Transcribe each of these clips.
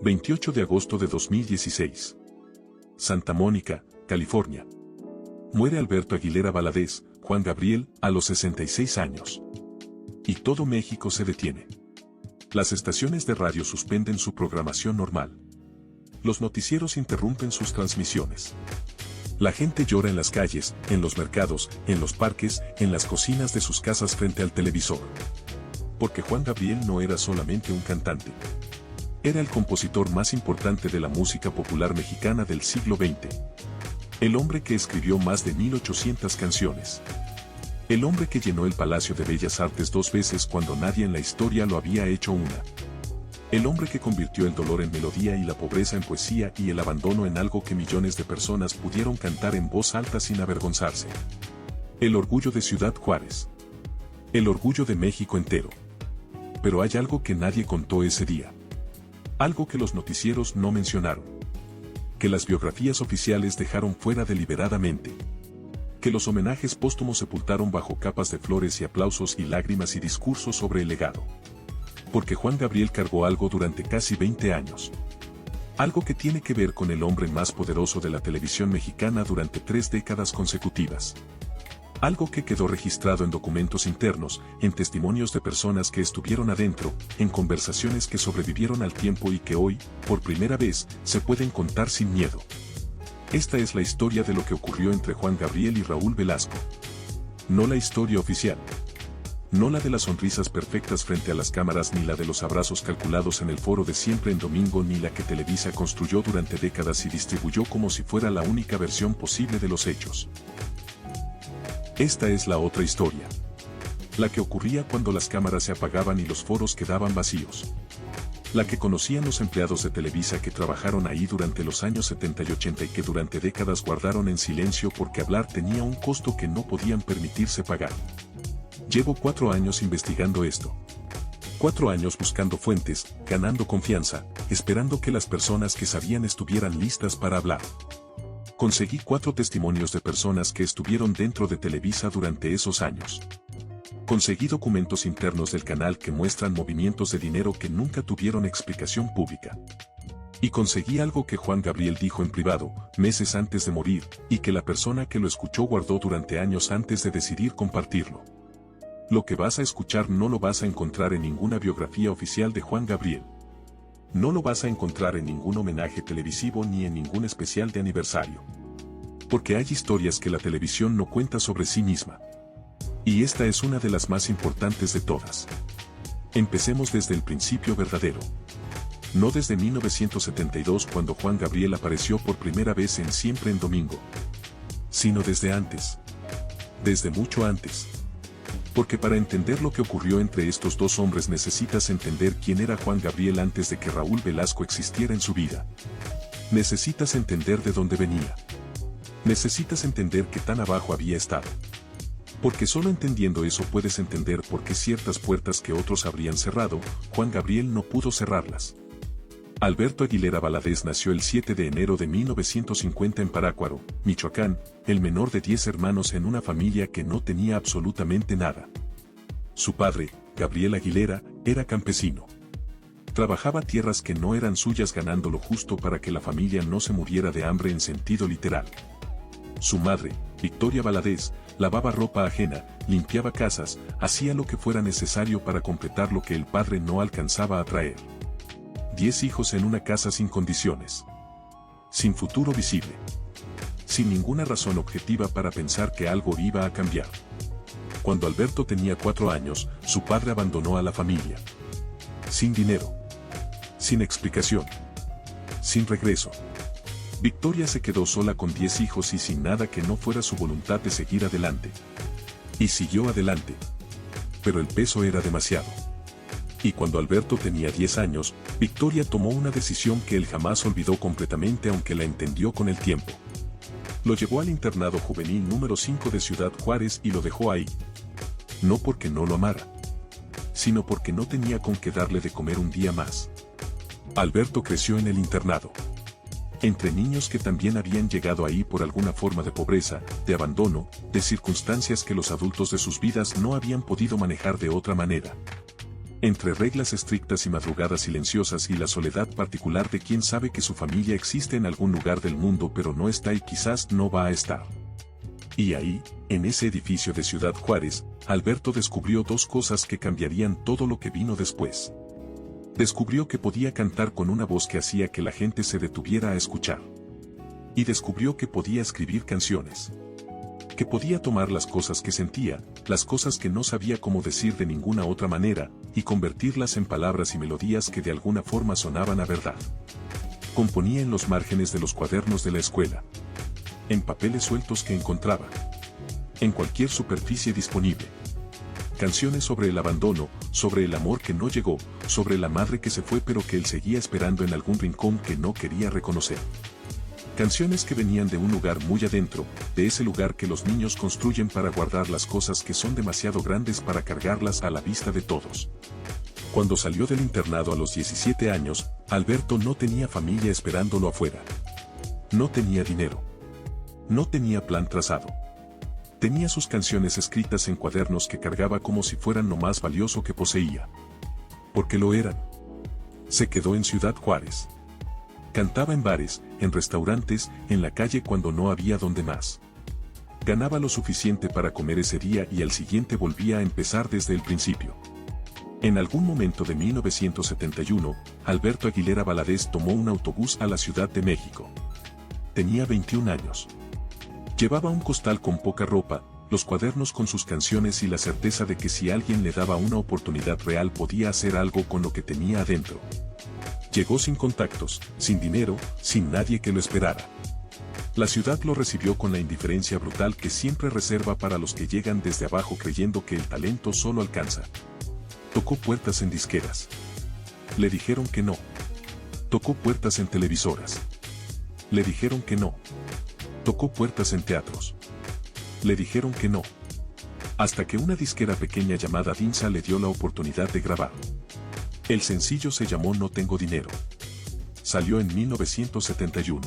28 de agosto de 2016. Santa Mónica, California. Muere Alberto Aguilera Valadez, Juan Gabriel, a los 66 años. Y todo México se detiene. Las estaciones de radio suspenden su programación normal. Los noticieros interrumpen sus transmisiones. La gente llora en las calles, en los mercados, en los parques, en las cocinas de sus casas frente al televisor. Porque Juan Gabriel no era solamente un cantante. Era el compositor más importante de la música popular mexicana del siglo XX. El hombre que escribió más de 1800 canciones. El hombre que llenó el Palacio de Bellas Artes 2 veces cuando nadie en la historia lo había hecho una. El hombre que convirtió el dolor en melodía y la pobreza en poesía y el abandono en algo que millones de personas pudieron cantar en voz alta sin avergonzarse. El orgullo de Ciudad Juárez. El orgullo de México entero. Pero hay algo que nadie contó ese día. Algo que los noticieros no mencionaron. Que las biografías oficiales dejaron fuera deliberadamente. Que los homenajes póstumos sepultaron bajo capas de flores y aplausos y lágrimas y discursos sobre el legado. Porque Juan Gabriel cargó algo durante casi 20 años. Algo que tiene que ver con el hombre más poderoso de la televisión mexicana durante 3 décadas consecutivas. Algo que quedó registrado en documentos internos, en testimonios de personas que estuvieron adentro, en conversaciones que sobrevivieron al tiempo y que hoy, por primera vez, se pueden contar sin miedo. Esta es la historia de lo que ocurrió entre Juan Gabriel y Raúl Velasco. No la historia oficial. No la de las sonrisas perfectas frente a las cámaras ni la de los abrazos calculados en el foro de Siempre en Domingo ni la que Televisa construyó durante décadas y distribuyó como si fuera la única versión posible de los hechos. Esta es la otra historia. La que ocurría cuando las cámaras se apagaban y los foros quedaban vacíos. La que conocían los empleados de Televisa que trabajaron ahí durante los años 70 y 80 y que durante décadas guardaron en silencio porque hablar tenía un costo que no podían permitirse pagar. Llevo 4 años investigando esto. 4 años buscando fuentes, ganando confianza, esperando que las personas que sabían estuvieran listas para hablar. Conseguí 4 testimonios de personas que estuvieron dentro de Televisa durante esos años. Conseguí documentos internos del canal que muestran movimientos de dinero que nunca tuvieron explicación pública. Y conseguí algo que Juan Gabriel dijo en privado, meses antes de morir, y que la persona que lo escuchó guardó durante años antes de decidir compartirlo. Lo que vas a escuchar no lo vas a encontrar en ninguna biografía oficial de Juan Gabriel. No lo vas a encontrar en ningún homenaje televisivo ni en ningún especial de aniversario. Porque hay historias que la televisión no cuenta sobre sí misma. Y esta es una de las más importantes de todas. Empecemos desde el principio verdadero. No desde 1972 cuando Juan Gabriel apareció por primera vez en Siempre en Domingo. Sino desde antes. Desde mucho antes. Porque para entender lo que ocurrió entre estos dos hombres necesitas entender quién era Juan Gabriel antes de que Raúl Velasco existiera en su vida. Necesitas entender de dónde venía. Necesitas entender qué tan abajo había estado. Porque solo entendiendo eso puedes entender por qué ciertas puertas que otros habrían cerrado, Juan Gabriel no pudo cerrarlas. Alberto Aguilera Valadez nació el 7 de enero de 1950 en Parácuaro, Michoacán, el menor de 10 hermanos en una familia que no tenía absolutamente nada. Su padre, Gabriel Aguilera, era campesino. Trabajaba tierras que no eran suyas ganando lo justo para que la familia no se muriera de hambre en sentido literal. Su madre, Victoria Valadez, lavaba ropa ajena, limpiaba casas, hacía lo que fuera necesario para completar lo que el padre no alcanzaba a traer. 10 hijos en una casa sin condiciones. Sin futuro visible. Sin ninguna razón objetiva para pensar que algo iba a cambiar. Cuando Alberto tenía 4 años, su padre abandonó a la familia. Sin dinero. Sin explicación. Sin regreso. Victoria se quedó sola con 10 hijos y sin nada que no fuera su voluntad de seguir adelante. Y siguió adelante. Pero el peso era demasiado. Y cuando Alberto tenía 10 años, Victoria tomó una decisión que él jamás olvidó completamente aunque la entendió con el tiempo. Lo llevó al internado juvenil número 5 de Ciudad Juárez y lo dejó ahí. No porque no lo amara, sino porque no tenía con qué darle de comer un día más. Alberto creció en el internado. Entre niños que también habían llegado ahí por alguna forma de pobreza, de abandono, de circunstancias que los adultos de sus vidas no habían podido manejar de otra manera. Entre reglas estrictas y madrugadas silenciosas y la soledad particular de quien sabe que su familia existe en algún lugar del mundo pero no está y quizás no va a estar. Y ahí, en ese edificio de Ciudad Juárez, Alberto descubrió dos cosas que cambiarían todo lo que vino después. Descubrió que podía cantar con una voz que hacía que la gente se detuviera a escuchar. Y descubrió que podía escribir canciones. Que podía tomar las cosas que sentía, las cosas que no sabía cómo decir de ninguna otra manera, y convertirlas en palabras y melodías que de alguna forma sonaban a verdad. Componía en los márgenes de los cuadernos de la escuela. En papeles sueltos que encontraba. En cualquier superficie disponible. Canciones sobre el abandono, sobre el amor que no llegó, sobre la madre que se fue pero que él seguía esperando en algún rincón que no quería reconocer. Canciones que venían de un lugar muy adentro, de ese lugar que los niños construyen para guardar las cosas que son demasiado grandes para cargarlas a la vista de todos. Cuando salió del internado a los 17 años, Alberto no tenía familia esperándolo afuera. No tenía dinero. No tenía plan trazado. Tenía sus canciones escritas en cuadernos que cargaba como si fueran lo más valioso que poseía. Porque lo eran. Se quedó en Ciudad Juárez. Cantaba en bares, en restaurantes, en la calle cuando no había donde más. Ganaba lo suficiente para comer ese día y al siguiente volvía a empezar desde el principio. En algún momento de 1971, Alberto Aguilera Valadez tomó un autobús a la Ciudad de México. Tenía 21 años. Llevaba un costal con poca ropa, los cuadernos con sus canciones y la certeza de que si alguien le daba una oportunidad real podía hacer algo con lo que tenía adentro. Llegó sin contactos, sin dinero, sin nadie que lo esperara. La ciudad lo recibió con la indiferencia brutal que siempre reserva para los que llegan desde abajo creyendo que el talento solo alcanza. Tocó puertas en disqueras. Le dijeron que no. Tocó puertas en televisoras. Le dijeron que no. Tocó puertas en teatros. Le dijeron que no. Hasta que una disquera pequeña llamada Dinsa le dio la oportunidad de grabar. El sencillo se llamó No Tengo Dinero. Salió en 1971.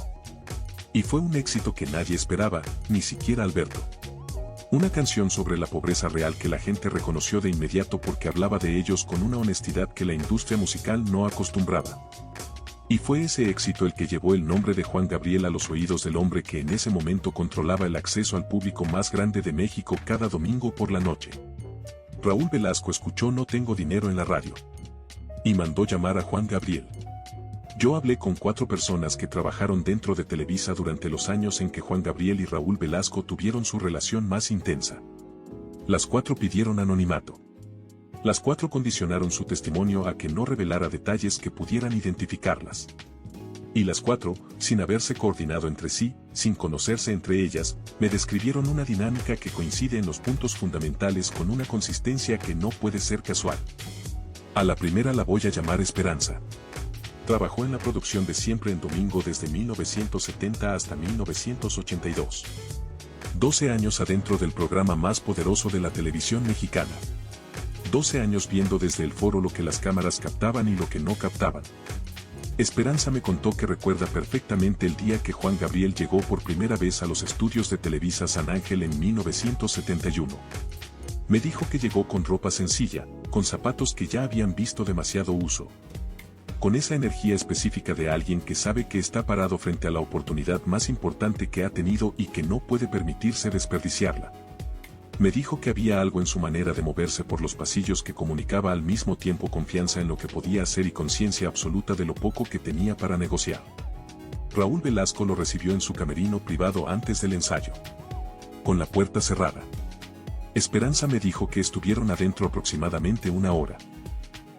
Y fue un éxito que nadie esperaba, ni siquiera Alberto. Una canción sobre la pobreza real que la gente reconoció de inmediato porque hablaba de ellos con una honestidad que la industria musical no acostumbraba. Y fue ese éxito el que llevó el nombre de Juan Gabriel a los oídos del hombre que en ese momento controlaba el acceso al público más grande de México cada domingo por la noche. Raúl Velasco escuchó No Tengo Dinero en la radio. Y mandó llamar a Juan Gabriel. Yo hablé con 4 personas que trabajaron dentro de Televisa durante los años en que Juan Gabriel y Raúl Velasco tuvieron su relación más intensa. Las 4 pidieron anonimato. Las 4 condicionaron su testimonio a que no revelara detalles que pudieran identificarlas. Y las 4, sin haberse coordinado entre sí, sin conocerse entre ellas, me describieron una dinámica que coincide en los puntos fundamentales con una consistencia que no puede ser casual. A la primera la voy a llamar Esperanza. Trabajó en la producción de Siempre en Domingo desde 1970 hasta 1982. 12 años adentro del programa más poderoso de la televisión mexicana. 12 años viendo desde el foro lo que las cámaras captaban y lo que no captaban. Esperanza me contó que recuerda perfectamente el día que Juan Gabriel llegó por primera vez a los estudios de Televisa San Ángel en 1971. Me dijo que llegó con ropa sencilla, con zapatos que ya habían visto demasiado uso. Con esa energía específica de alguien que sabe que está parado frente a la oportunidad más importante que ha tenido y que no puede permitirse desperdiciarla. Me dijo que había algo en su manera de moverse por los pasillos que comunicaba al mismo tiempo confianza en lo que podía hacer y conciencia absoluta de lo poco que tenía para negociar. Raúl Velasco lo recibió en su camerino privado antes del ensayo. Con la puerta cerrada. Esperanza me dijo que estuvieron adentro aproximadamente 1 hora.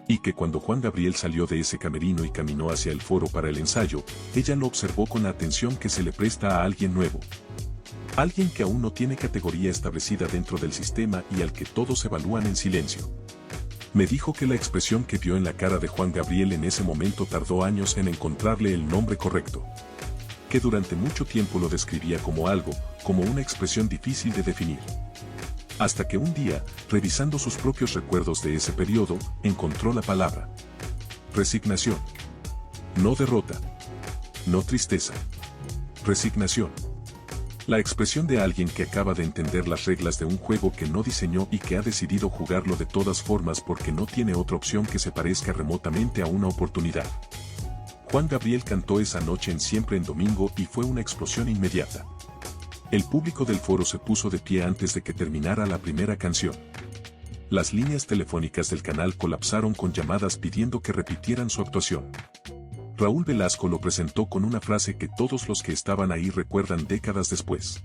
Y que cuando Juan Gabriel salió de ese camerino y caminó hacia el foro para el ensayo, ella lo observó con la atención que se le presta a alguien nuevo. Alguien que aún no tiene categoría establecida dentro del sistema y al que todos evalúan en silencio. Me dijo que la expresión que vio en la cara de Juan Gabriel en ese momento tardó años en encontrarle el nombre correcto. Que durante mucho tiempo lo describía como algo, como una expresión difícil de definir. Hasta que un día, revisando sus propios recuerdos de ese periodo, encontró la palabra. Resignación. No derrota. No tristeza. Resignación. La expresión de alguien que acaba de entender las reglas de un juego que no diseñó y que ha decidido jugarlo de todas formas porque no tiene otra opción que se parezca remotamente a una oportunidad. Juan Gabriel cantó esa noche en Siempre en Domingo y fue una explosión inmediata. El público del foro se puso de pie antes de que terminara la primera canción. Las líneas telefónicas del canal colapsaron con llamadas pidiendo que repitieran su actuación. Raúl Velasco lo presentó con una frase que todos los que estaban ahí recuerdan décadas después.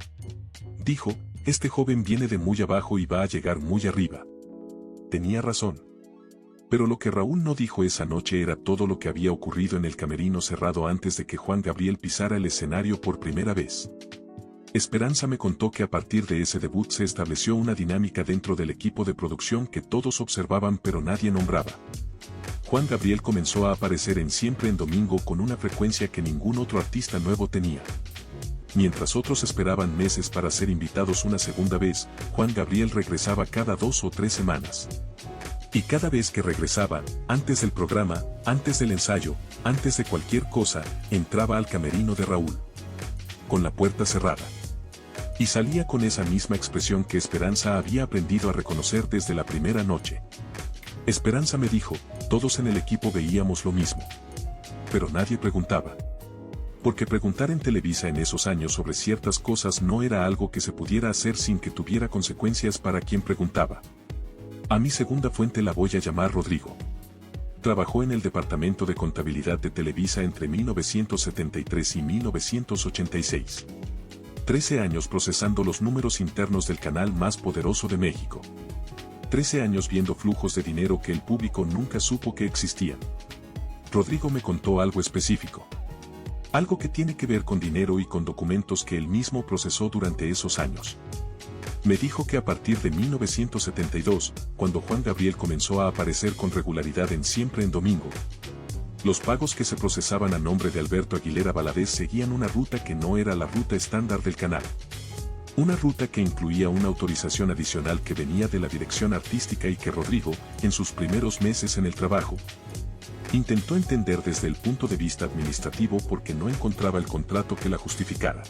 Dijo, este joven viene de muy abajo y va a llegar muy arriba. Tenía razón. Pero lo que Raúl no dijo esa noche era todo lo que había ocurrido en el camerino cerrado antes de que Juan Gabriel pisara el escenario por primera vez. Esperanza me contó que a partir de ese debut se estableció una dinámica dentro del equipo de producción que todos observaban pero nadie nombraba. Juan Gabriel comenzó a aparecer en Siempre en Domingo con una frecuencia que ningún otro artista nuevo tenía. Mientras otros esperaban meses para ser invitados una segunda vez, Juan Gabriel regresaba cada 2 o 3 semanas. Y cada vez que regresaba, antes del programa, antes del ensayo, antes de cualquier cosa, entraba al camerino de Raúl. Con la puerta cerrada. Y salía con esa misma expresión que Esperanza había aprendido a reconocer desde la primera noche. Esperanza me dijo, todos en el equipo veíamos lo mismo. Pero nadie preguntaba. Porque preguntar en Televisa en esos años sobre ciertas cosas no era algo que se pudiera hacer sin que tuviera consecuencias para quien preguntaba. A mi segunda fuente la voy a llamar Rodrigo. Trabajó en el departamento de contabilidad de Televisa entre 1973 y 1986. 13 años procesando los números internos del canal más poderoso de México. 13 años viendo flujos de dinero que el público nunca supo que existían. Rodrigo me contó algo específico. Algo que tiene que ver con dinero y con documentos que él mismo procesó durante esos años. Me dijo que a partir de 1972, cuando Juan Gabriel comenzó a aparecer con regularidad en Siempre en Domingo, los pagos que se procesaban a nombre de Alberto Aguilera Valadez seguían una ruta que no era la ruta estándar del canal. Una ruta que incluía una autorización adicional que venía de la dirección artística y que Rodrigo, en sus primeros meses en el trabajo, intentó entender desde el punto de vista administrativo porque no encontraba el contrato que la justificara.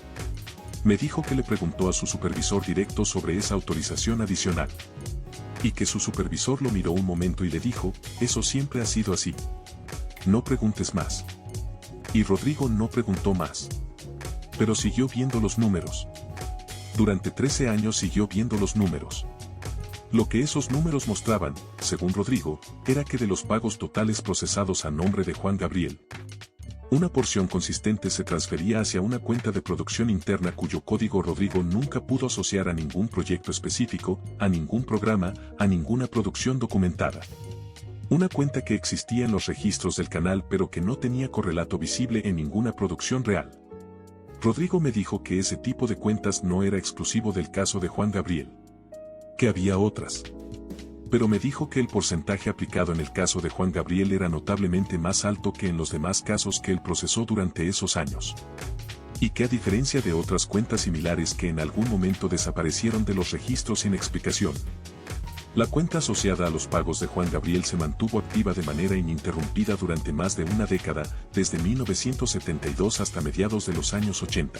Me dijo que le preguntó a su supervisor directo sobre esa autorización adicional. Y que su supervisor lo miró un momento y le dijo, eso siempre ha sido así. No preguntes más. Y Rodrigo no preguntó más. Pero siguió viendo los números. Durante 13 años siguió viendo los números. Lo que esos números mostraban, según Rodrigo, era que de los pagos totales procesados a nombre de Juan Gabriel, una porción consistente se transfería hacia una cuenta de producción interna cuyo código Rodrigo nunca pudo asociar a ningún proyecto específico, a ningún programa, a ninguna producción documentada. Una cuenta que existía en los registros del canal pero que no tenía correlato visible en ninguna producción real. Rodrigo me dijo que ese tipo de cuentas no era exclusivo del caso de Juan Gabriel. Que había otras. Pero me dijo que el porcentaje aplicado en el caso de Juan Gabriel era notablemente más alto que en los demás casos que él procesó durante esos años. Y que a diferencia de otras cuentas similares que en algún momento desaparecieron de los registros sin explicación, la cuenta asociada a los pagos de Juan Gabriel se mantuvo activa de manera ininterrumpida durante más de una década, desde 1972 hasta mediados de los años 80.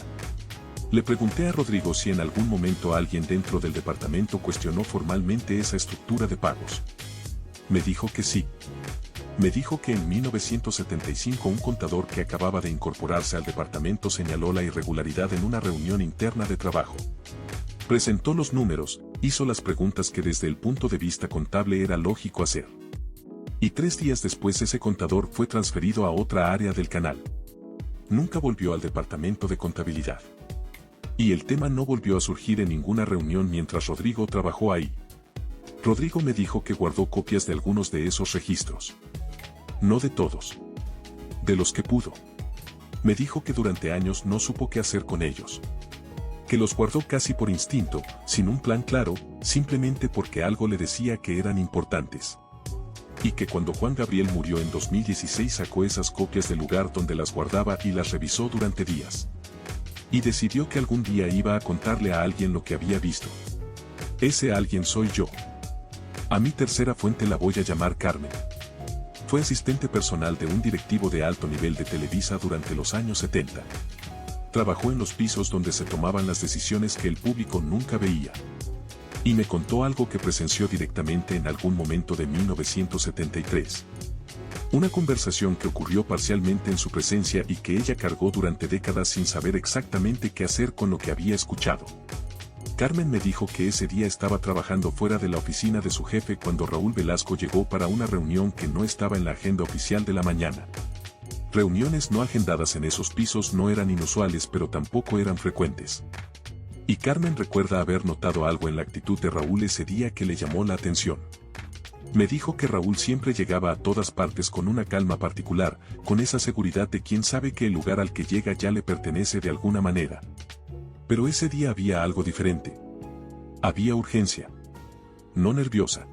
Le pregunté a Rodrigo si en algún momento alguien dentro del departamento cuestionó formalmente esa estructura de pagos. Me dijo que sí. Me dijo que en 1975 un contador que acababa de incorporarse al departamento señaló la irregularidad en una reunión interna de trabajo. Presentó los números, hizo las preguntas que desde el punto de vista contable era lógico hacer. Y 3 días después ese contador fue transferido a otra área del canal. Nunca volvió al departamento de contabilidad. Y el tema no volvió a surgir en ninguna reunión mientras Rodrigo trabajó ahí. Rodrigo me dijo que guardó copias de algunos de esos registros. No de todos. De los que pudo. Me dijo que durante años no supo qué hacer con ellos. Que los guardó casi por instinto, sin un plan claro, simplemente porque algo le decía que eran importantes. Y que cuando Juan Gabriel murió en 2016 sacó esas copias del lugar donde las guardaba y las revisó durante días. Y decidió que algún día iba a contarle a alguien lo que había visto. Ese alguien soy yo. A mi tercera fuente la voy a llamar Carmen. Fue asistente personal de un directivo de alto nivel de Televisa durante los años 70. Trabajó en los pisos donde se tomaban las decisiones que el público nunca veía. Y me contó algo que presenció directamente en algún momento de 1973. Una conversación que ocurrió parcialmente en su presencia y que ella cargó durante décadas sin saber exactamente qué hacer con lo que había escuchado. Carmen me dijo que ese día estaba trabajando fuera de la oficina de su jefe cuando Raúl Velasco llegó para una reunión que no estaba en la agenda oficial de la mañana. Reuniones no agendadas en esos pisos no eran inusuales, pero tampoco eran frecuentes. Y Carmen recuerda haber notado algo en la actitud de Raúl ese día que le llamó la atención. Me dijo que Raúl siempre llegaba a todas partes con una calma particular, con esa seguridad de quien sabe que el lugar al que llega ya le pertenece de alguna manera. Pero ese día había algo diferente. Había urgencia. No nerviosa.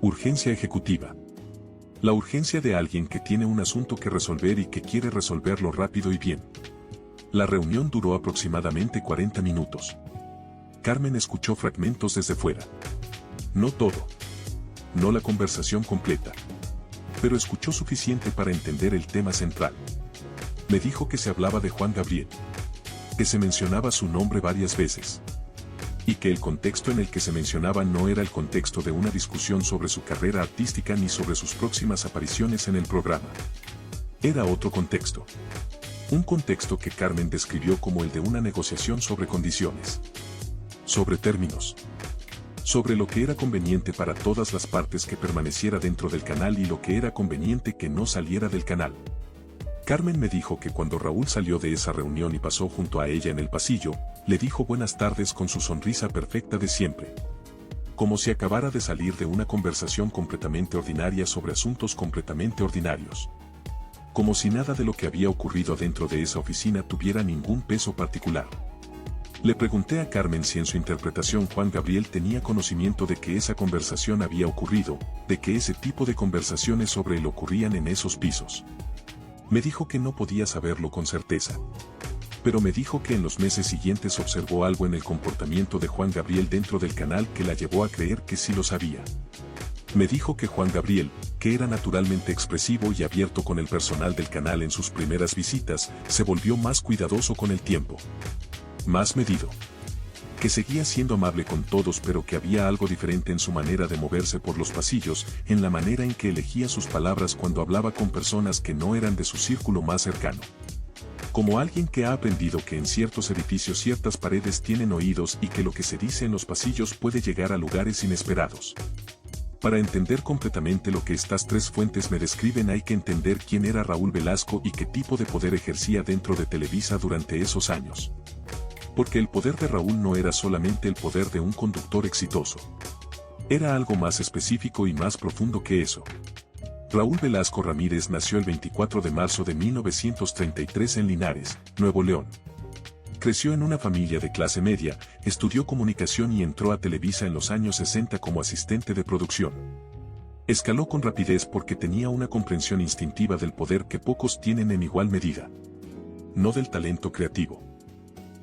Urgencia ejecutiva. La urgencia de alguien que tiene un asunto que resolver y que quiere resolverlo rápido y bien. La reunión duró aproximadamente 40 minutos. Carmen escuchó fragmentos desde fuera. No todo. No la conversación completa. Pero escuchó suficiente para entender el tema central. Me dijo que se hablaba de Juan Gabriel. Que se mencionaba su nombre varias veces. Y que el contexto en el que se mencionaba no era el contexto de una discusión sobre su carrera artística ni sobre sus próximas apariciones en el programa. Era otro contexto. Un contexto que Carmen describió como el de una negociación sobre condiciones. Sobre términos. Sobre lo que era conveniente para todas las partes que permaneciera dentro del canal y lo que era conveniente que no saliera del canal. Carmen me dijo que cuando Raúl salió de esa reunión y pasó junto a ella en el pasillo, le dijo buenas tardes con su sonrisa perfecta de siempre. Como si acabara de salir de una conversación completamente ordinaria sobre asuntos completamente ordinarios. Como si nada de lo que había ocurrido dentro de esa oficina tuviera ningún peso particular. Le pregunté a Carmen si en su interpretación Juan Gabriel tenía conocimiento de que esa conversación había ocurrido, de que ese tipo de conversaciones sobre él ocurrían en esos pisos. Me dijo que no podía saberlo con certeza. Pero me dijo que en los meses siguientes observó algo en el comportamiento de Juan Gabriel dentro del canal que la llevó a creer que sí lo sabía. Me dijo que Juan Gabriel, que era naturalmente expresivo y abierto con el personal del canal en sus primeras visitas, se volvió más cuidadoso con el tiempo. Más medido. Que seguía siendo amable con todos, pero que había algo diferente en su manera de moverse por los pasillos, en la manera en que elegía sus palabras cuando hablaba con personas que no eran de su círculo más cercano. Como alguien que ha aprendido que en ciertos edificios ciertas paredes tienen oídos y que lo que se dice en los pasillos puede llegar a lugares inesperados. Para entender completamente lo que estas tres fuentes me describen hay que entender quién era Raúl Velasco y qué tipo de poder ejercía dentro de Televisa durante esos años. Porque el poder de Raúl no era solamente el poder de un conductor exitoso. Era algo más específico y más profundo que eso. Raúl Velasco Ramírez nació el 24 de marzo de 1933 en Linares, Nuevo León. Creció en una familia de clase media, estudió comunicación y entró a Televisa en los años 60 como asistente de producción. Escaló con rapidez porque tenía una comprensión instintiva del poder que pocos tienen en igual medida. No del talento creativo.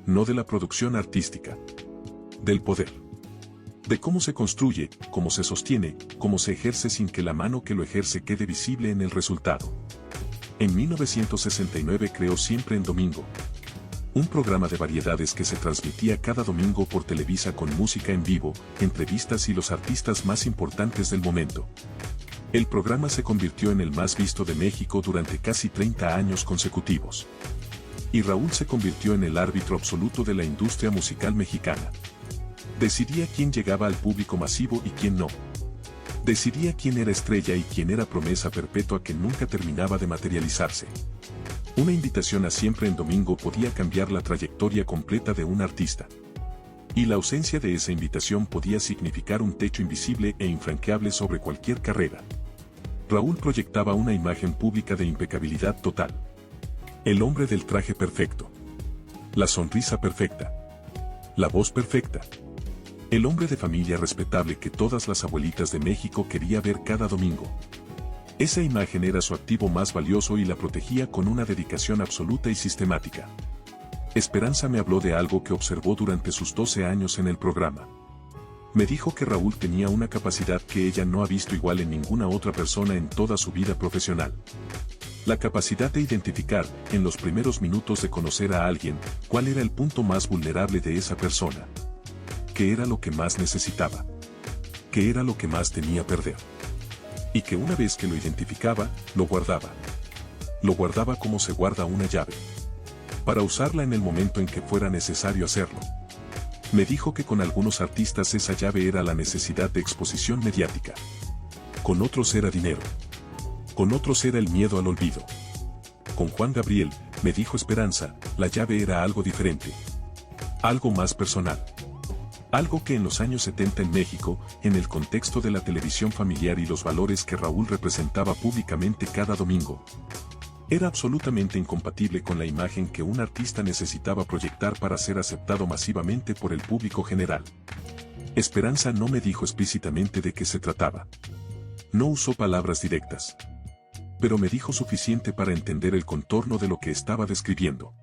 No de la producción artística. Del poder. De cómo se construye, cómo se sostiene, cómo se ejerce sin que la mano que lo ejerce quede visible en el resultado. En 1969 creó Siempre en Domingo. Un programa de variedades que se transmitía cada domingo por Televisa con música en vivo, entrevistas y los artistas más importantes del momento. El programa se convirtió en el más visto de México durante casi 30 años consecutivos. Y Raúl se convirtió en el árbitro absoluto de la industria musical mexicana. Decidía quién llegaba al público masivo y quién no. Decidía quién era estrella y quién era promesa perpetua que nunca terminaba de materializarse. Una invitación a Siempre en Domingo podía cambiar la trayectoria completa de un artista. Y la ausencia de esa invitación podía significar un techo invisible e infranqueable sobre cualquier carrera. Raúl proyectaba una imagen pública de impecabilidad total. El hombre del traje perfecto. La sonrisa perfecta. La voz perfecta. El hombre de familia respetable que todas las abuelitas de México quería ver cada domingo. Esa imagen era su activo más valioso y la protegía con una dedicación absoluta y sistemática. Esperanza me habló de algo que observó durante sus 12 años en el programa. Me dijo que Raúl tenía una capacidad que ella no ha visto igual en ninguna otra persona en toda su vida profesional. La capacidad de identificar, en los primeros minutos de conocer a alguien, cuál era el punto más vulnerable de esa persona. Qué era lo que más necesitaba. Qué era lo que más tenía a perder. Y que una vez que lo identificaba, lo guardaba. Lo guardaba como se guarda una llave. Para usarla en el momento en que fuera necesario hacerlo. Me dijo que con algunos artistas esa llave era la necesidad de exposición mediática. Con otros era dinero. Con otros era el miedo al olvido. Con Juan Gabriel, me dijo Esperanza, la llave era algo diferente. Algo más personal. Algo que en los años 70 en México, en el contexto de la televisión familiar y los valores que Raúl representaba públicamente cada domingo, era absolutamente incompatible con la imagen que un artista necesitaba proyectar para ser aceptado masivamente por el público general. Esperanza no me dijo explícitamente de qué se trataba. No usó palabras directas. Pero me dijo suficiente para entender el contorno de lo que estaba describiendo.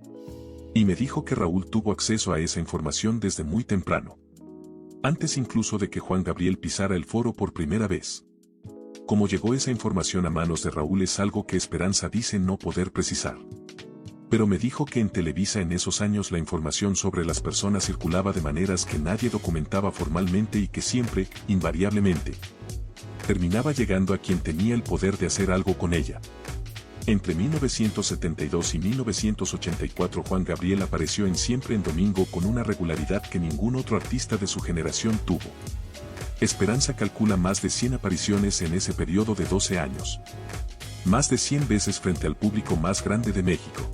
Y me dijo que Raúl tuvo acceso a esa información desde muy temprano. Antes incluso de que Juan Gabriel pisara el foro por primera vez. Cómo llegó esa información a manos de Raúl es algo que Esperanza dice no poder precisar. Pero me dijo que en Televisa en esos años la información sobre las personas circulaba de maneras que nadie documentaba formalmente y que siempre, invariablemente, terminaba llegando a quien tenía el poder de hacer algo con ella. Entre 1972 y 1984 Juan Gabriel apareció en Siempre en Domingo con una regularidad que ningún otro artista de su generación tuvo. Esperanza calcula más de 100 apariciones en ese periodo de 12 años. Más de 100 veces frente al público más grande de México.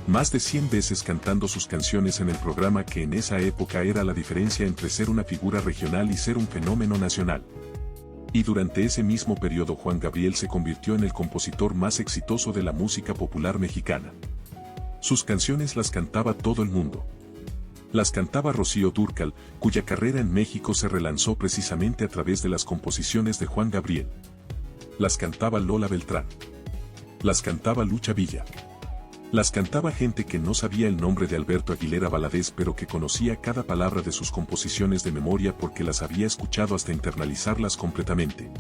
Más de 100 veces cantando sus canciones en el programa que en esa época era la diferencia entre ser una figura regional y ser un fenómeno nacional. Y durante ese mismo periodo Juan Gabriel se convirtió en el compositor más exitoso de la música popular mexicana. Sus canciones las cantaba todo el mundo. Las cantaba Rocío Dúrcal, cuya carrera en México se relanzó precisamente a través de las composiciones de Juan Gabriel. Las cantaba Lola Beltrán. Las cantaba Lucha Villa. Las cantaba gente que no sabía el nombre de Alberto Aguilera Valadez pero que conocía cada palabra de sus composiciones de memoria porque las había escuchado hasta internalizarlas completamente.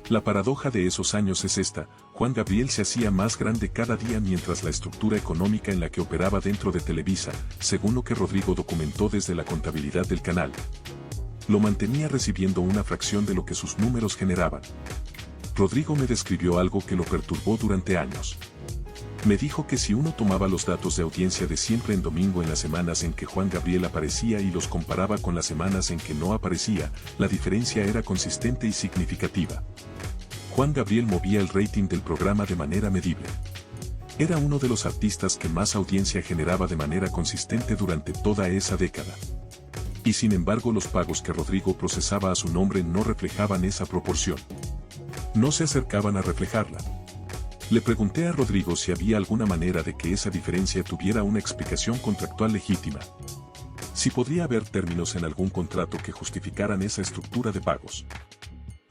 La paradoja de esos años es esta: Juan Gabriel se hacía más grande cada día mientras la estructura económica en la que operaba dentro de Televisa, según lo que Rodrigo documentó desde la contabilidad del canal, lo mantenía recibiendo una fracción de lo que sus números generaban. Rodrigo me describió algo que lo perturbó durante años. Me dijo que si uno tomaba los datos de audiencia de Siempre en Domingo en las semanas en que Juan Gabriel aparecía y los comparaba con las semanas en que no aparecía, la diferencia era consistente y significativa. Juan Gabriel movía el rating del programa de manera medible. Era uno de los artistas que más audiencia generaba de manera consistente durante toda esa década. Y sin embargo los pagos que Rodrigo procesaba a su nombre no reflejaban esa proporción. No se acercaban a reflejarla. Le pregunté a Rodrigo si había alguna manera de que esa diferencia tuviera una explicación contractual legítima. Si podría haber términos en algún contrato que justificaran esa estructura de pagos.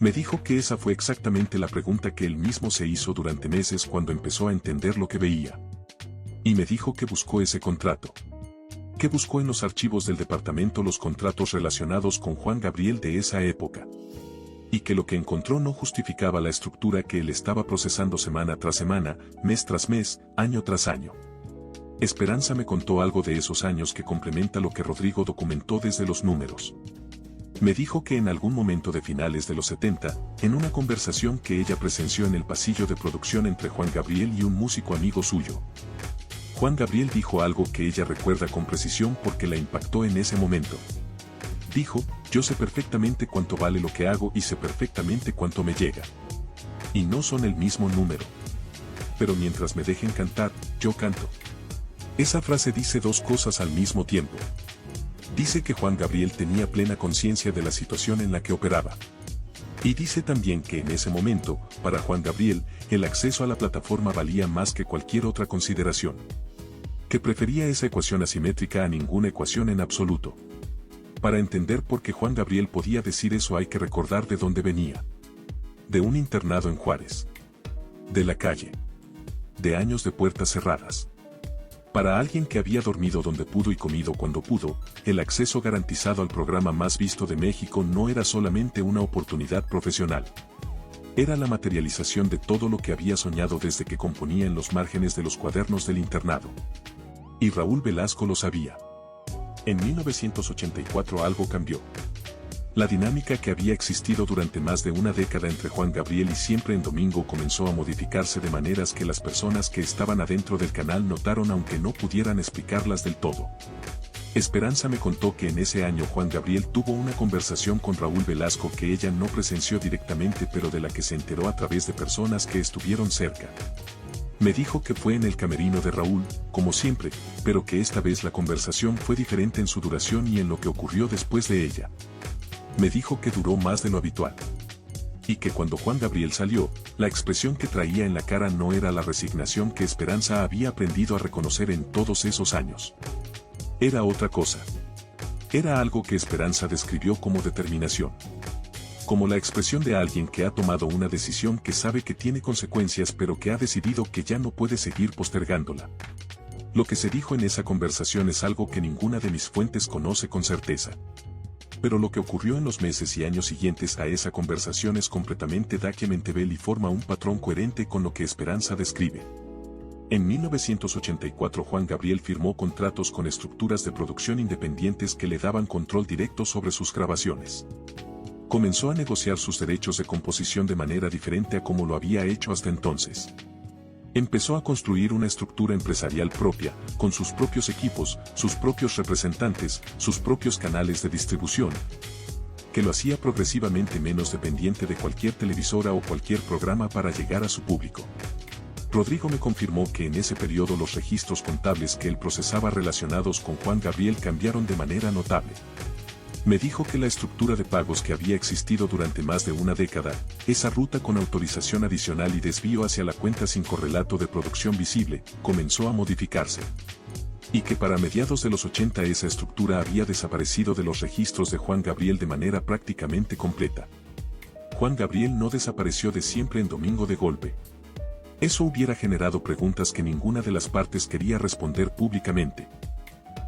Me dijo que esa fue exactamente la pregunta que él mismo se hizo durante meses cuando empezó a entender lo que veía. Y me dijo que buscó ese contrato. Que buscó en los archivos del departamento los contratos relacionados con Juan Gabriel de esa época. Y que lo que encontró no justificaba la estructura que él estaba procesando semana tras semana, mes tras mes, año tras año. Esperanza me contó algo de esos años que complementa lo que Rodrigo documentó desde los números. Me dijo que en algún momento de finales de los 70, en una conversación que ella presenció en el pasillo de producción entre Juan Gabriel y un músico amigo suyo, Juan Gabriel dijo algo que ella recuerda con precisión porque la impactó en ese momento. Dijo: yo sé perfectamente cuánto vale lo que hago y sé perfectamente cuánto me llega. Y no son el mismo número. Pero mientras me dejen cantar, yo canto. Esa frase dice dos cosas al mismo tiempo. Dice que Juan Gabriel tenía plena conciencia de la situación en la que operaba. Y dice también que en ese momento, para Juan Gabriel, el acceso a la plataforma valía más que cualquier otra consideración. Que prefería esa ecuación asimétrica a ninguna ecuación en absoluto. Para entender por qué Juan Gabriel podía decir eso hay que recordar de dónde venía. De un internado en Juárez. De la calle. De años de puertas cerradas. Para alguien que había dormido donde pudo y comido cuando pudo, el acceso garantizado al programa más visto de México no era solamente una oportunidad profesional. Era la materialización de todo lo que había soñado desde que componía en los márgenes de los cuadernos del internado. Y Raúl Velasco lo sabía. En 1984 algo cambió. La dinámica que había existido durante más de una década entre Juan Gabriel y Siempre en Domingo comenzó a modificarse de maneras que las personas que estaban adentro del canal notaron aunque no pudieran explicarlas del todo. Esperanza me contó que en ese año Juan Gabriel tuvo una conversación con Raúl Velasco que ella no presenció directamente pero de la que se enteró a través de personas que estuvieron cerca. Me dijo que fue en el camerino de Raúl, como siempre, pero que esta vez la conversación fue diferente en su duración y en lo que ocurrió después de ella. Me dijo que duró más de lo habitual. Y que cuando Juan Gabriel salió, la expresión que traía en la cara no era la resignación que Esperanza había aprendido a reconocer en todos esos años. Era otra cosa. Era algo que Esperanza describió como determinación. Como la expresión de alguien que ha tomado una decisión que sabe que tiene consecuencias pero que ha decidido que ya no puede seguir postergándola. Lo que se dijo en esa conversación es algo que ninguna de mis fuentes conoce con certeza. Pero lo que ocurrió en los meses y años siguientes a esa conversación es completamente documentable y forma un patrón coherente con lo que Esperanza describe. En 1984 Juan Gabriel firmó contratos con estructuras de producción independientes que le daban control directo sobre sus grabaciones. Comenzó a negociar sus derechos de composición de manera diferente a como lo había hecho hasta entonces. Empezó a construir una estructura empresarial propia, con sus propios equipos, sus propios representantes, sus propios canales de distribución, que lo hacía progresivamente menos dependiente de cualquier televisora o cualquier programa para llegar a su público. Rodrigo me confirmó que en ese periodo los registros contables que él procesaba relacionados con Juan Gabriel cambiaron de manera notable. Me dijo que la estructura de pagos que había existido durante más de una década, esa ruta con autorización adicional y desvío hacia la cuenta sin correlato de producción visible, comenzó a modificarse. Y que para mediados de los 80 esa estructura había desaparecido de los registros de Juan Gabriel de manera prácticamente completa. Juan Gabriel no desapareció de Siempre en Domingo de golpe. Eso hubiera generado preguntas que ninguna de las partes quería responder públicamente.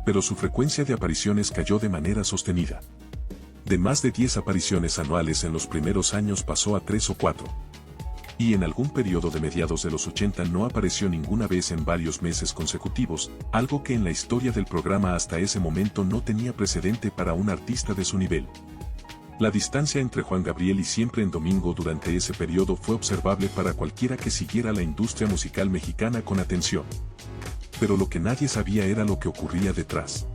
Pero su frecuencia de apariciones cayó de manera sostenida. De más de 10 apariciones anuales en los primeros años pasó a 3 o 4. Y en algún periodo de mediados de los 80 no apareció ninguna vez en varios meses consecutivos, algo que en la historia del programa hasta ese momento no tenía precedente para un artista de su nivel. La distancia entre Juan Gabriel y Siempre en Domingo durante ese periodo fue observable para cualquiera que siguiera la industria musical mexicana con atención. Pero lo que nadie sabía era lo que ocurría detrás.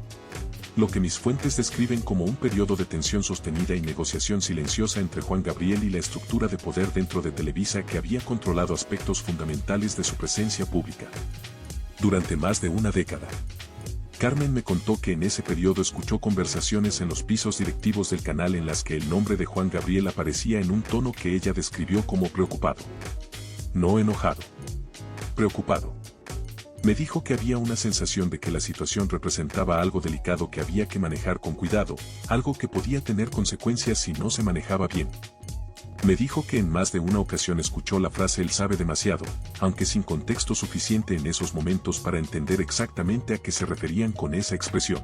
Lo que mis fuentes describen como un periodo de tensión sostenida y negociación silenciosa entre Juan Gabriel y la estructura de poder dentro de Televisa que había controlado aspectos fundamentales de su presencia pública. Durante más de una década. Carmen me contó que en ese periodo escuchó conversaciones en los pisos directivos del canal en las que el nombre de Juan Gabriel aparecía en un tono que ella describió como preocupado. No enojado. Preocupado. Me dijo que había una sensación de que la situación representaba algo delicado que había que manejar con cuidado, algo que podía tener consecuencias si no se manejaba bien. Me dijo que en más de una ocasión escuchó la frase "él sabe demasiado", aunque sin contexto suficiente en esos momentos para entender exactamente a qué se referían con esa expresión.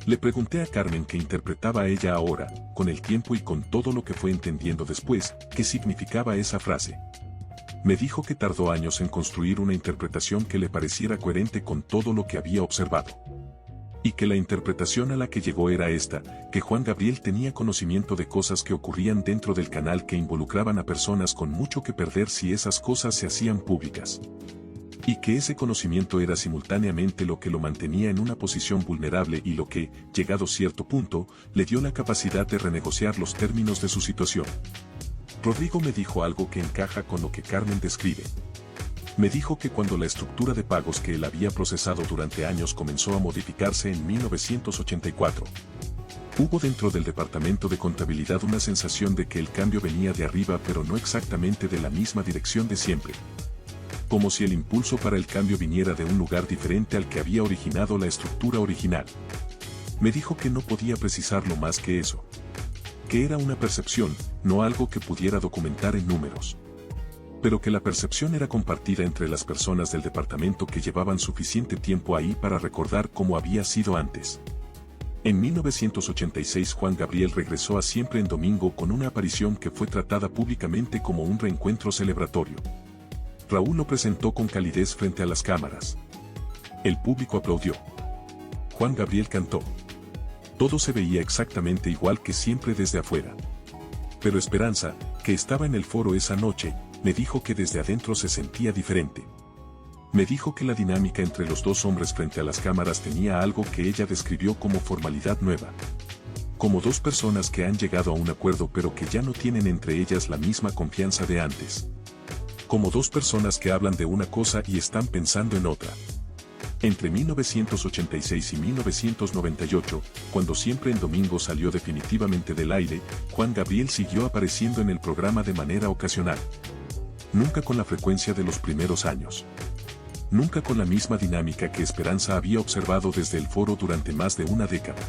Le pregunté a Carmen qué interpretaba ella ahora, con el tiempo y con todo lo que fue entendiendo después, qué significaba esa frase. Me dijo que tardó años en construir una interpretación que le pareciera coherente con todo lo que había observado. Y que la interpretación a la que llegó era esta, que Juan Gabriel tenía conocimiento de cosas que ocurrían dentro del canal que involucraban a personas con mucho que perder si esas cosas se hacían públicas. Y que ese conocimiento era simultáneamente lo que lo mantenía en una posición vulnerable y lo que, llegado cierto punto, le dio la capacidad de renegociar los términos de su situación. Rodrigo me dijo algo que encaja con lo que Carmen describe. Me dijo que cuando la estructura de pagos que él había procesado durante años comenzó a modificarse en 1984, hubo dentro del departamento de contabilidad una sensación de que el cambio venía de arriba pero no exactamente de la misma dirección de siempre. Como si el impulso para el cambio viniera de un lugar diferente al que había originado la estructura original. Me dijo que no podía precisarlo más que eso. Que era una percepción, no algo que pudiera documentar en números. Pero que la percepción era compartida entre las personas del departamento que llevaban suficiente tiempo ahí para recordar cómo había sido antes. En 1986 Juan Gabriel regresó a Siempre en Domingo con una aparición que fue tratada públicamente como un reencuentro celebratorio. Raúl lo presentó con calidez frente a las cámaras. El público aplaudió. Juan Gabriel cantó. Todo se veía exactamente igual que siempre desde afuera. Pero Esperanza, que estaba en el foro esa noche, me dijo que desde adentro se sentía diferente. Me dijo que la dinámica entre los dos hombres frente a las cámaras tenía algo que ella describió como formalidad nueva. Como dos personas que han llegado a un acuerdo pero que ya no tienen entre ellas la misma confianza de antes. Como dos personas que hablan de una cosa y están pensando en otra. Entre 1986 y 1998, cuando Siempre en Domingo salió definitivamente del aire, Juan Gabriel siguió apareciendo en el programa de manera ocasional. Nunca con la frecuencia de los primeros años. Nunca con la misma dinámica que Esperanza había observado desde el foro durante más de una década.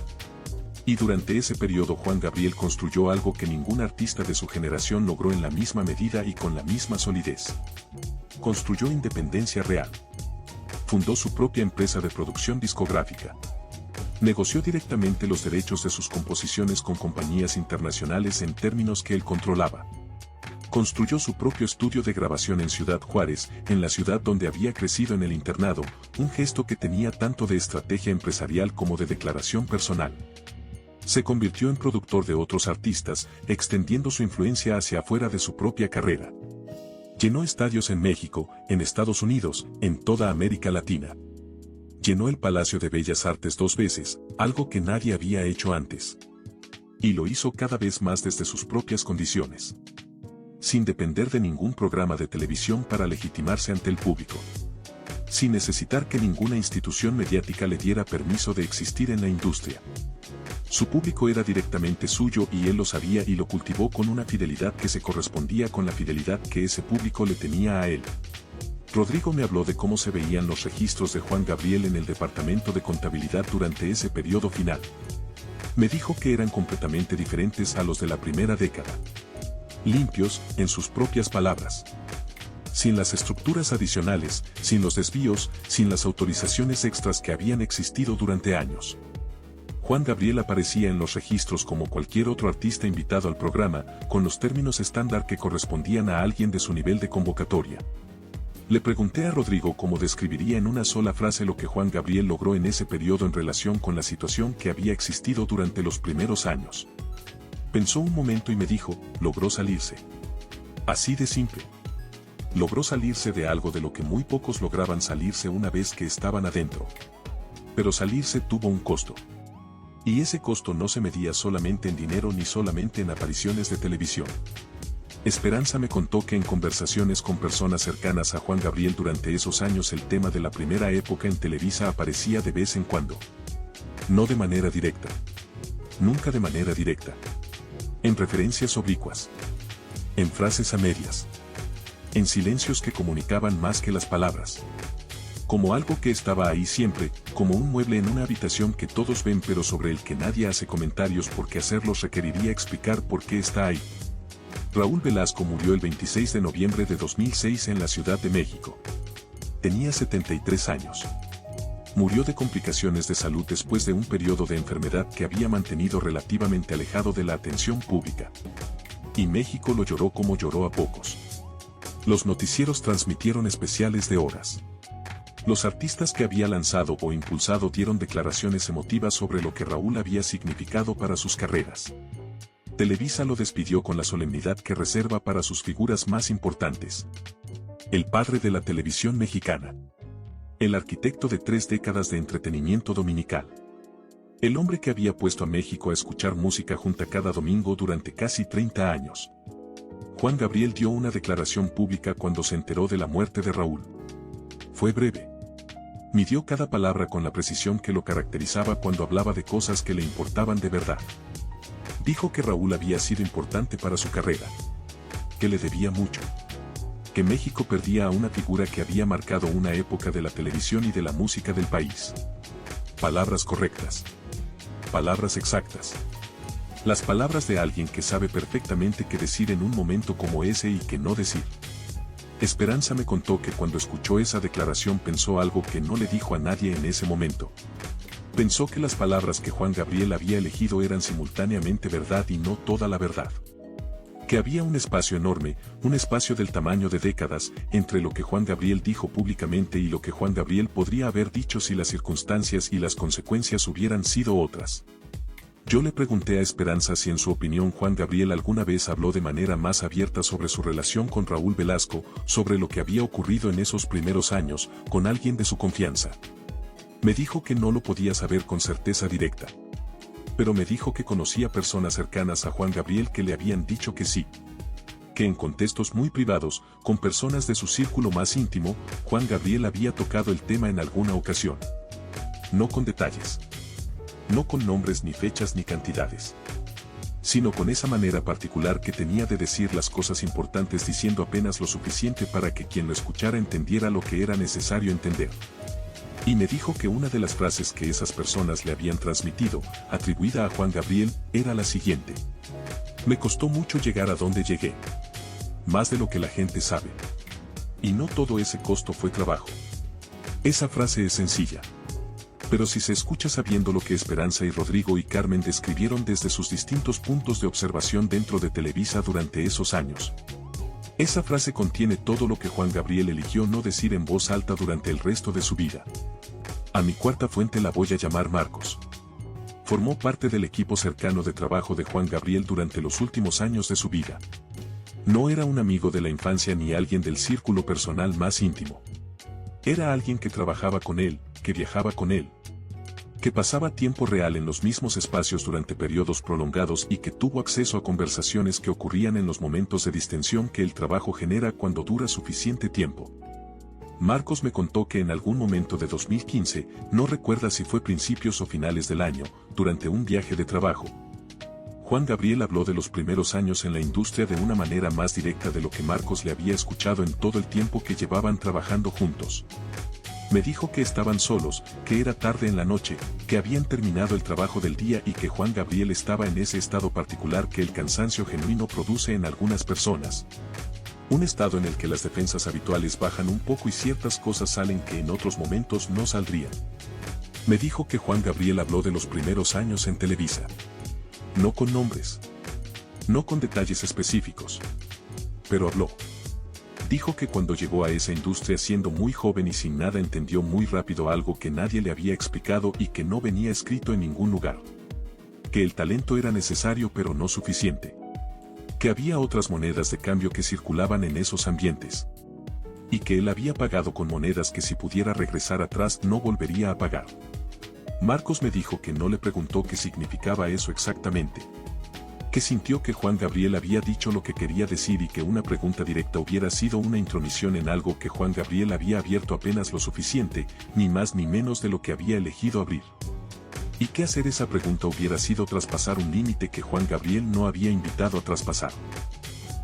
Y durante ese periodo Juan Gabriel construyó algo que ningún artista de su generación logró en la misma medida y con la misma solidez. Construyó independencia real. Fundó su propia empresa de producción discográfica. Negoció directamente los derechos de sus composiciones con compañías internacionales en términos que él controlaba. Construyó su propio estudio de grabación en Ciudad Juárez, en la ciudad donde había crecido en el internado, un gesto que tenía tanto de estrategia empresarial como de declaración personal. Se convirtió en productor de otros artistas, extendiendo su influencia hacia afuera de su propia carrera. Llenó estadios en México, en Estados Unidos, en toda América Latina. Llenó el Palacio de Bellas Artes 2 veces, algo que nadie había hecho antes. Y lo hizo cada vez más desde sus propias condiciones. Sin depender de ningún programa de televisión para legitimarse ante el público. Sin necesitar que ninguna institución mediática le diera permiso de existir en la industria. Su público era directamente suyo y él lo sabía y lo cultivó con una fidelidad que se correspondía con la fidelidad que ese público le tenía a él. Rodrigo me habló de cómo se veían los registros de Juan Gabriel en el departamento de contabilidad durante ese periodo final. Me dijo que eran completamente diferentes a los de la primera década. Limpios, en sus propias palabras. Sin las estructuras adicionales, sin los desvíos, sin las autorizaciones extras que habían existido durante años. Juan Gabriel aparecía en los registros como cualquier otro artista invitado al programa, con los términos estándar que correspondían a alguien de su nivel de convocatoria. Le pregunté a Rodrigo cómo describiría en una sola frase lo que Juan Gabriel logró en ese periodo en relación con la situación que había existido durante los primeros años. Pensó un momento y me dijo, logró salirse. Así de simple. Logró salirse de algo de lo que muy pocos lograban salirse una vez que estaban adentro. Pero salirse tuvo un costo. Y ese costo no se medía solamente en dinero ni solamente en apariciones de televisión. Esperanza me contó que en conversaciones con personas cercanas a Juan Gabriel durante esos años el tema de la primera época en Televisa aparecía de vez en cuando. No de manera directa. Nunca de manera directa. En referencias oblicuas. En frases a medias. En silencios que comunicaban más que las palabras. Como algo que estaba ahí siempre, como un mueble en una habitación que todos ven pero sobre el que nadie hace comentarios porque hacerlos requeriría explicar por qué está ahí. Raúl Velasco murió el 26 de noviembre de 2006 en la Ciudad de México. Tenía 73 años. Murió de complicaciones de salud después de un periodo de enfermedad que había mantenido relativamente alejado de la atención pública. Y México lo lloró como lloró a pocos. Los noticieros transmitieron especiales de horas. Los artistas que había lanzado o impulsado dieron declaraciones emotivas sobre lo que Raúl había significado para sus carreras. Televisa lo despidió con la solemnidad que reserva para sus figuras más importantes. El padre de la televisión mexicana. El arquitecto de 3 décadas de entretenimiento dominical. El hombre que había puesto a México a escuchar música junta cada domingo durante casi 30 años. Juan Gabriel dio una declaración pública cuando se enteró de la muerte de Raúl. Fue breve. Midió cada palabra con la precisión que lo caracterizaba cuando hablaba de cosas que le importaban de verdad. Dijo que Raúl había sido importante para su carrera. Que le debía mucho. Que México perdía a una figura que había marcado una época de la televisión y de la música del país. Palabras correctas. Palabras exactas. Las palabras de alguien que sabe perfectamente qué decir en un momento como ese y qué no decir. Esperanza me contó que cuando escuchó esa declaración pensó algo que no le dijo a nadie en ese momento. Pensó que las palabras que Juan Gabriel había elegido eran simultáneamente verdad y no toda la verdad. Que había un espacio enorme, un espacio del tamaño de décadas, entre lo que Juan Gabriel dijo públicamente y lo que Juan Gabriel podría haber dicho si las circunstancias y las consecuencias hubieran sido otras. Yo le pregunté a Esperanza si en su opinión Juan Gabriel alguna vez habló de manera más abierta sobre su relación con Raúl Velasco, sobre lo que había ocurrido en esos primeros años, con alguien de su confianza. Me dijo que no lo podía saber con certeza directa. Pero me dijo que conocía personas cercanas a Juan Gabriel que le habían dicho que sí. Que en contextos muy privados, con personas de su círculo más íntimo, Juan Gabriel había tocado el tema en alguna ocasión. No con detalles. No con nombres ni fechas ni cantidades. Sino con esa manera particular que tenía de decir las cosas importantes diciendo apenas lo suficiente para que quien lo escuchara entendiera lo que era necesario entender. Y me dijo que una de las frases que esas personas le habían transmitido, atribuida a Juan Gabriel, era la siguiente. Me costó mucho llegar a donde llegué. Más de lo que la gente sabe. Y no todo ese costo fue trabajo. Esa frase es sencilla. Pero si se escucha sabiendo lo que Esperanza y Rodrigo y Carmen describieron desde sus distintos puntos de observación dentro de Televisa durante esos años. Esa frase contiene todo lo que Juan Gabriel eligió no decir en voz alta durante el resto de su vida. A mi cuarta fuente la voy a llamar Marcos. Formó parte del equipo cercano de trabajo de Juan Gabriel durante los últimos años de su vida. No era un amigo de la infancia ni alguien del círculo personal más íntimo. Era alguien que trabajaba con él, que viajaba con él, que pasaba tiempo real en los mismos espacios durante periodos prolongados y que tuvo acceso a conversaciones que ocurrían en los momentos de distensión que el trabajo genera cuando dura suficiente tiempo. Marcos me contó que en algún momento de 2015, no recuerda si fue principios o finales del año, durante un viaje de trabajo, Juan Gabriel habló de los primeros años en la industria de una manera más directa de lo que Marcos le había escuchado en todo el tiempo que llevaban trabajando juntos. Me dijo que estaban solos, que era tarde en la noche, que habían terminado el trabajo del día y que Juan Gabriel estaba en ese estado particular que el cansancio genuino produce en algunas personas. Un estado en el que las defensas habituales bajan un poco y ciertas cosas salen que en otros momentos no saldrían. Me dijo que Juan Gabriel habló de los primeros años en Televisa. No con nombres. No con detalles específicos. Pero habló. Dijo que cuando llegó a esa industria siendo muy joven y sin nada entendió muy rápido algo que nadie le había explicado y que no venía escrito en ningún lugar. Que el talento era necesario pero no suficiente. Que había otras monedas de cambio que circulaban en esos ambientes. Y que él había pagado con monedas que si pudiera regresar atrás no volvería a pagar. Marcos me dijo que no le preguntó qué significaba eso exactamente. Que sintió que Juan Gabriel había dicho lo que quería decir y que una pregunta directa hubiera sido una intromisión en algo que Juan Gabriel había abierto apenas lo suficiente, ni más ni menos de lo que había elegido abrir. Y que hacer esa pregunta hubiera sido traspasar un límite que Juan Gabriel no había invitado a traspasar.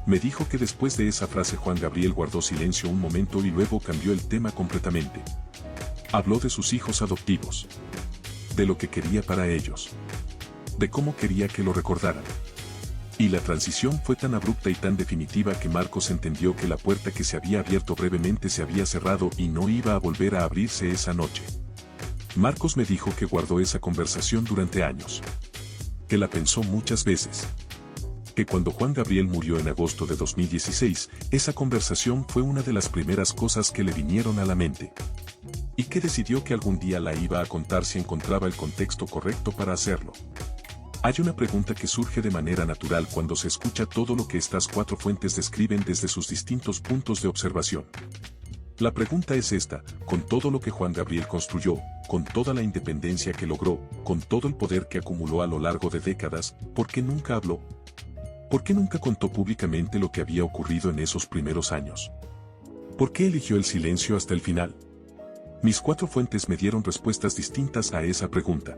Me dijo que después de esa frase Juan Gabriel guardó silencio un momento y luego cambió el tema completamente. Habló de sus hijos adoptivos. De lo que quería para ellos. De cómo quería que lo recordaran. Y la transición fue tan abrupta y tan definitiva que Marcos entendió que la puerta que se había abierto brevemente se había cerrado y no iba a volver a abrirse esa noche. Marcos me dijo que guardó esa conversación durante años. Que la pensó muchas veces. Que cuando Juan Gabriel murió en agosto de 2016, esa conversación fue una de las primeras cosas que le vinieron a la mente. Y que decidió que algún día la iba a contar si encontraba el contexto correcto para hacerlo. Hay una pregunta que surge de manera natural cuando se escucha todo lo que estas cuatro fuentes describen desde sus distintos puntos de observación. La pregunta es esta: con todo lo que Juan Gabriel construyó, con toda la independencia que logró, con todo el poder que acumuló a lo largo de décadas, ¿por qué nunca habló? ¿Por qué nunca contó públicamente lo que había ocurrido en esos primeros años? ¿Por qué eligió el silencio hasta el final? Mis cuatro fuentes me dieron respuestas distintas a esa pregunta.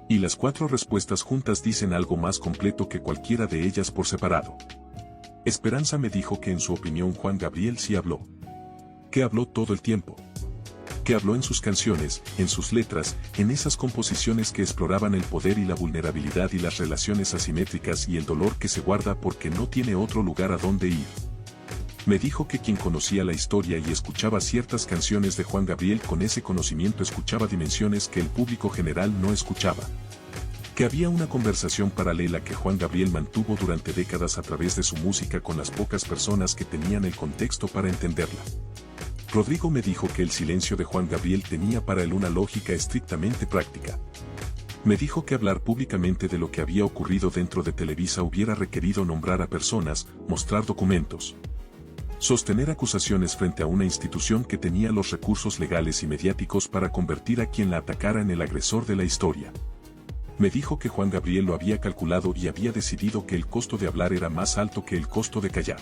Y las cuatro respuestas juntas dicen algo más completo que cualquiera de ellas por separado. Esperanza me dijo que en su opinión Juan Gabriel sí habló. Que habló todo el tiempo. Que habló en sus canciones, en sus letras, en esas composiciones que exploraban el poder y la vulnerabilidad y las relaciones asimétricas y el dolor que se guarda porque no tiene otro lugar a donde ir. Me dijo que quien conocía la historia y escuchaba ciertas canciones de Juan Gabriel con ese conocimiento escuchaba dimensiones que el público general no escuchaba. Que había una conversación paralela que Juan Gabriel mantuvo durante décadas a través de su música con las pocas personas que tenían el contexto para entenderla. Rodrigo me dijo que el silencio de Juan Gabriel tenía para él una lógica estrictamente práctica. Me dijo que hablar públicamente de lo que había ocurrido dentro de Televisa hubiera requerido nombrar a personas, mostrar documentos, sostener acusaciones frente a una institución que tenía los recursos legales y mediáticos para convertir a quien la atacara en el agresor de la historia. Me dijo que Juan Gabriel lo había calculado y había decidido que el costo de hablar era más alto que el costo de callar.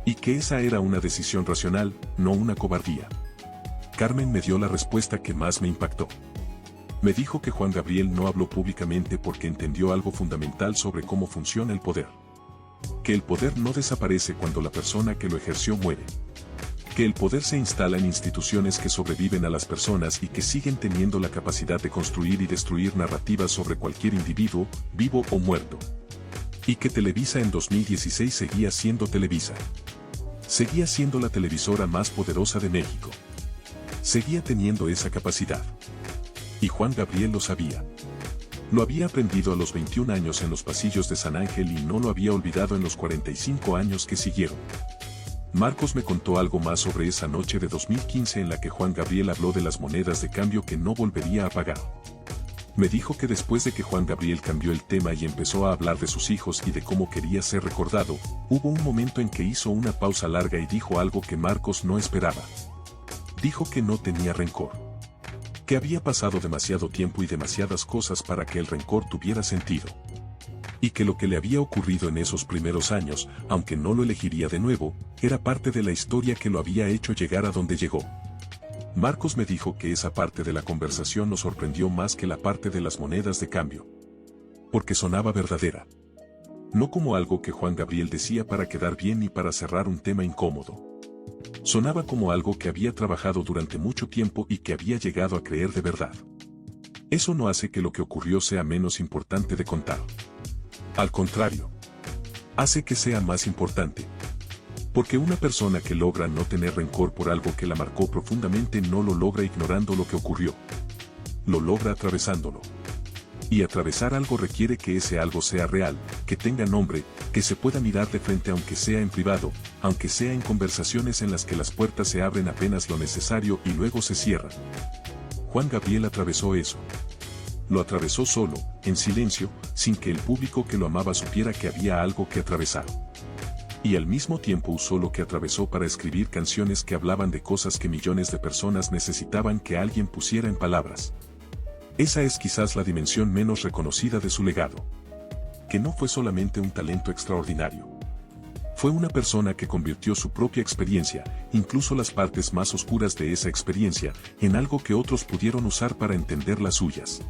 Y que esa era una decisión racional, no una cobardía. Carmen me dio la respuesta que más me impactó. Me dijo que Juan Gabriel no habló públicamente porque entendió algo fundamental sobre cómo funciona el poder. Que el poder no desaparece cuando la persona que lo ejerció muere. Que el poder se instala en instituciones que sobreviven a las personas y que siguen teniendo la capacidad de construir y destruir narrativas sobre cualquier individuo, vivo o muerto. Y que Televisa en 2016 seguía siendo Televisa. Seguía siendo la televisora más poderosa de México. Seguía teniendo esa capacidad. Y Juan Gabriel lo sabía. Lo había aprendido a los 21 años en los pasillos de San Ángel y no lo había olvidado en los 45 años que siguieron. Marcos me contó algo más sobre esa noche de 2015 en la que Juan Gabriel habló de las monedas de cambio que no volvería a pagar. Me dijo que después de que Juan Gabriel cambió el tema y empezó a hablar de sus hijos y de cómo quería ser recordado, hubo un momento en que hizo una pausa larga y dijo algo que Marcos no esperaba. Dijo que no tenía rencor. Que había pasado demasiado tiempo y demasiadas cosas para que el rencor tuviera sentido. Y que lo que le había ocurrido en esos primeros años, aunque no lo elegiría de nuevo, era parte de la historia que lo había hecho llegar a donde llegó. Marcos me dijo que esa parte de la conversación nos sorprendió más que la parte de las monedas de cambio. Porque sonaba verdadera. No como algo que Juan Gabriel decía para quedar bien ni para cerrar un tema incómodo. Sonaba como algo que había trabajado durante mucho tiempo y que había llegado a creer de verdad. Eso no hace que lo que ocurrió sea menos importante de contar. Al contrario, hace que sea más importante. Porque una persona que logra no tener rencor por algo que la marcó profundamente no lo logra ignorando lo que ocurrió. Lo logra atravesándolo. Y atravesar algo requiere que ese algo sea real, que tenga nombre, que se pueda mirar de frente aunque sea en privado, aunque sea en conversaciones en las que las puertas se abren apenas lo necesario y luego se cierran. Juan Gabriel atravesó eso. Lo atravesó solo, en silencio, sin que el público que lo amaba supiera que había algo que atravesar. Y al mismo tiempo usó lo que atravesó para escribir canciones que hablaban de cosas que millones de personas necesitaban que alguien pusiera en palabras. Esa es quizás la dimensión menos reconocida de su legado. Que no fue solamente un talento extraordinario. Fue una persona que convirtió su propia experiencia, incluso las partes más oscuras de esa experiencia, en algo que otros pudieron usar para entender las suyas.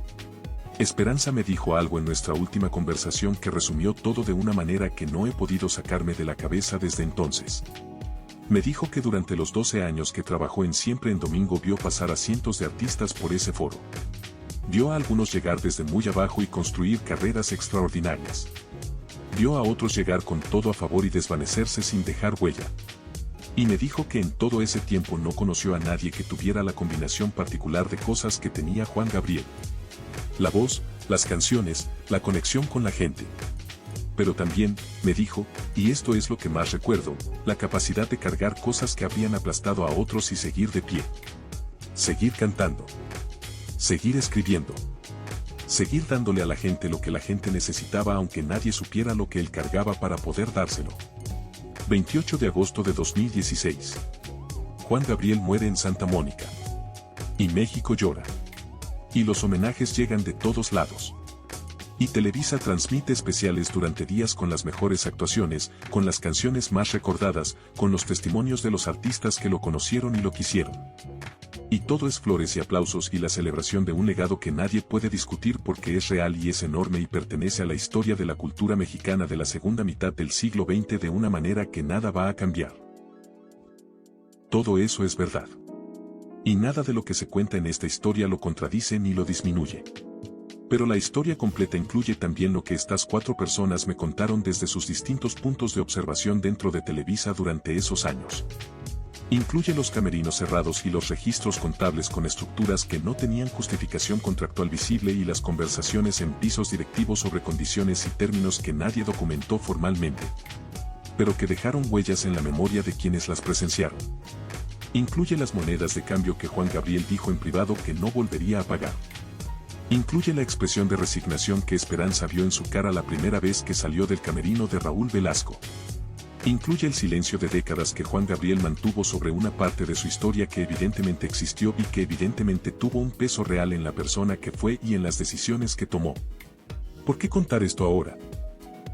Esperanza me dijo algo en nuestra última conversación que resumió todo de una manera que no he podido sacarme de la cabeza desde entonces. Me dijo que durante los 12 años que trabajó en Siempre en Domingo vio pasar a cientos de artistas por ese foro. Vio a algunos llegar desde muy abajo y construir carreras extraordinarias. Vio a otros llegar con todo a favor y desvanecerse sin dejar huella. Y me dijo que en todo ese tiempo no conoció a nadie que tuviera la combinación particular de cosas que tenía Juan Gabriel. La voz, las canciones, la conexión con la gente. Pero también, me dijo, y esto es lo que más recuerdo, la capacidad de cargar cosas que habían aplastado a otros y seguir de pie. Seguir cantando. Seguir escribiendo. Seguir dándole a la gente lo que la gente necesitaba aunque nadie supiera lo que él cargaba para poder dárselo. 28 de agosto de 2016. Juan Gabriel muere en Santa Mónica. Y México llora. Y los homenajes llegan de todos lados. Y Televisa transmite especiales durante días con las mejores actuaciones, con las canciones más recordadas, con los testimonios de los artistas que lo conocieron y lo quisieron. Y todo es flores y aplausos y la celebración de un legado que nadie puede discutir porque es real y es enorme y pertenece a la historia de la cultura mexicana de la segunda mitad del siglo XX de una manera que nada va a cambiar. Todo eso es verdad. Y nada de lo que se cuenta en esta historia lo contradice ni lo disminuye. Pero la historia completa incluye también lo que estas 4 personas me contaron desde sus distintos puntos de observación dentro de Televisa durante esos años. Incluye los camerinos cerrados y los registros contables con estructuras que no tenían justificación contractual visible y las conversaciones en pisos directivos sobre condiciones y términos que nadie documentó formalmente, pero que dejaron huellas en la memoria de quienes las presenciaron. Incluye las monedas de cambio que Juan Gabriel dijo en privado que no volvería a pagar. Incluye la expresión de resignación que Esperanza vio en su cara la primera vez que salió del camerino de Raúl Velasco. Incluye el silencio de décadas que Juan Gabriel mantuvo sobre una parte de su historia que evidentemente existió y que evidentemente tuvo un peso real en la persona que fue y en las decisiones que tomó. ¿Por qué contar esto ahora?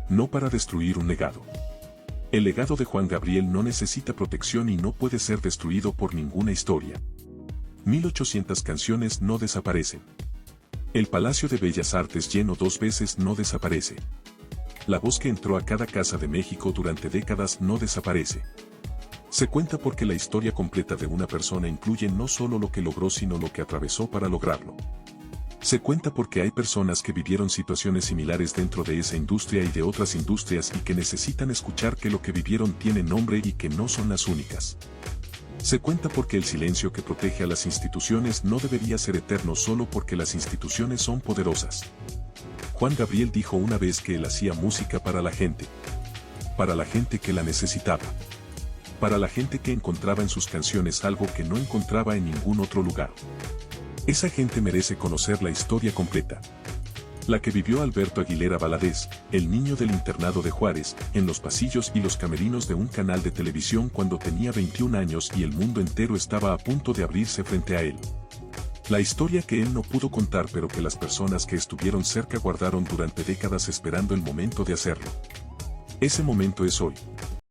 No para destruir un legado. El legado de Juan Gabriel no necesita protección y no puede ser destruido por ninguna historia. 1800 canciones no desaparecen. El Palacio de Bellas Artes lleno 2 veces no desaparece. La voz que entró a cada casa de México durante décadas no desaparece. Se cuenta porque la historia completa de una persona incluye no solo lo que logró sino lo que atravesó para lograrlo. Se cuenta porque hay personas que vivieron situaciones similares dentro de esa industria y de otras industrias y que necesitan escuchar que lo que vivieron tiene nombre y que no son las únicas. Se cuenta porque el silencio que protege a las instituciones no debería ser eterno solo porque las instituciones son poderosas. Juan Gabriel dijo una vez que él hacía música para la gente que la necesitaba, para la gente que encontraba en sus canciones algo que no encontraba en ningún otro lugar. Esa gente merece conocer la historia completa. La que vivió Alberto Aguilera Valadez, el niño del internado de Juárez, en los pasillos y los camerinos de un canal de televisión cuando tenía 21 años y el mundo entero estaba a punto de abrirse frente a él. La historia que él no pudo contar pero que las personas que estuvieron cerca guardaron durante décadas esperando el momento de hacerlo. Ese momento es hoy.